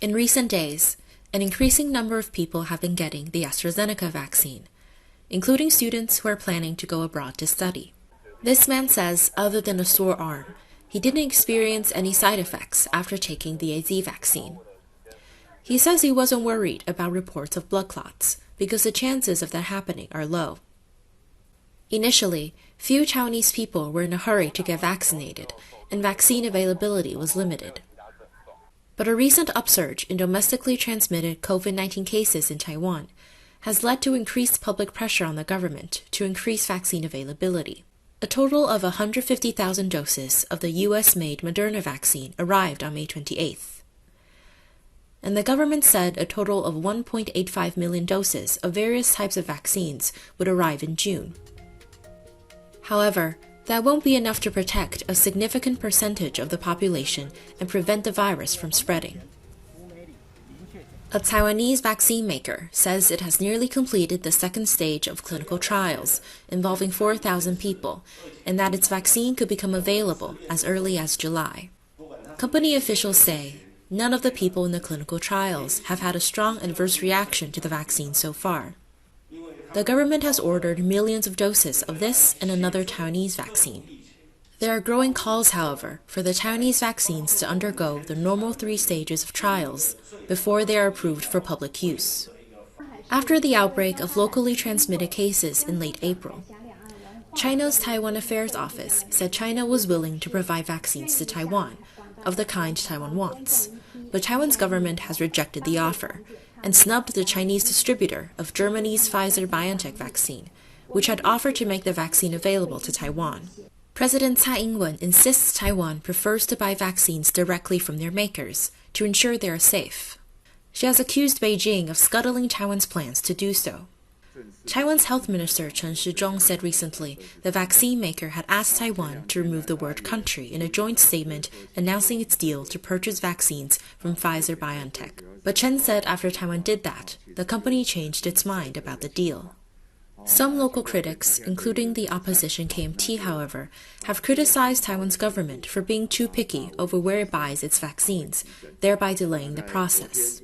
In recent days, an increasing number of people have been getting the AstraZeneca vaccine, including students who are planning to go abroad to study. This man says other than a sore arm, he didn't experience any side effects after taking the AZ vaccine. He says he wasn't worried about reports of blood clots because the chances of that happening are low. Initially, few Taiwanese people were in a hurry to get vaccinated, and vaccine availability was limited. But a recent upsurge in domestically transmitted COVID-19 cases in Taiwan has led to increased public pressure on the government to increase vaccine availability. A total of 150,000 doses of the US-made Moderna vaccine arrived on May 28th. And the government said a total of 1.85 million doses of various types of vaccines would arrive in June. However, that won't be enough to protect a significant percentage of the population and prevent the virus from spreading. A Taiwanese vaccine maker says it has nearly completed the second stage of clinical trials involving 4,000 people, and that its vaccine could become available as early as July. Company officials say none of the people in the clinical trials have had a strong adverse reaction to the vaccine so far. The government has ordered millions of doses of this and another Taiwanese vaccine. There are growing calls, however, for the Taiwanese vaccines to undergo the normal 3 stages of trials before they are approved for public use. After the outbreak of locally transmitted cases in late April, China's Taiwan Affairs Office said China was willing to provide vaccines to Taiwan, of the kind Taiwan wants, but Taiwan's government has rejected the offer and snubbed the Chinese distributor of Germany's Pfizer-BioNTech vaccine, which had offered to make the vaccine available to Taiwan. President Tsai Ing-wen insists Taiwan prefers to buy vaccines directly from their makers to ensure they are safe. She has accused Beijing of scuttling Taiwan's plans to do so. Taiwan's Health Minister Chen Shizhong said recently the vaccine maker had asked Taiwan to remove the word country in a joint statement announcing its deal to purchase vaccines from Pfizer-BioNTech. But Chen said after Taiwan did that, the company changed its mind about the deal. Some local critics, including the opposition KMT, however, have criticized Taiwan's government for being too picky over where it buys its vaccines, thereby delaying the process.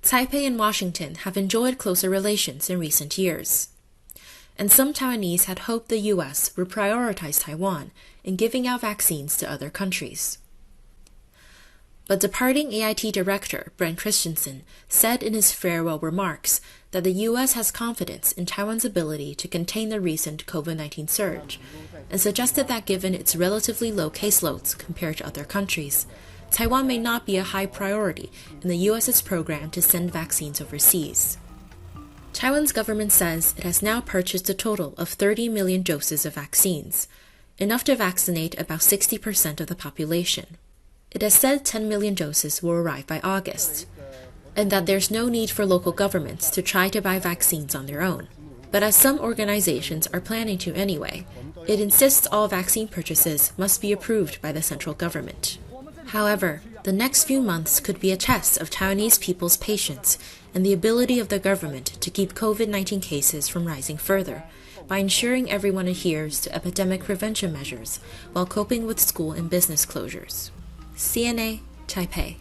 Taipei and Washington have enjoyed closer relations in recent years, and some Taiwanese had hoped the U.S. would prioritize Taiwan in giving out vaccines to other countries. But departing AIT Director Brent Christensen said in his farewell remarks that the U.S. has confidence in Taiwan's ability to contain the recent COVID-19 surge, and suggested that given its relatively low caseloads compared to other countries, Taiwan may not be a high priority in the U.S.'s program to send vaccines overseas. Taiwan's government says it has now purchased a total of 30 million doses of vaccines, enough to vaccinate about 60% of the population. It has said 10 million doses will arrive by August, and that there's no need for local governments to try to buy vaccines on their own. But as some organizations are planning to anyway, it insists all vaccine purchases must be approved by the central government. However, the next few months could be a test of Taiwanese people's patience and the ability of the government to keep COVID-19 cases from rising further by ensuring everyone adheres to epidemic prevention measures while coping with school and business closures. CNA, Taipei.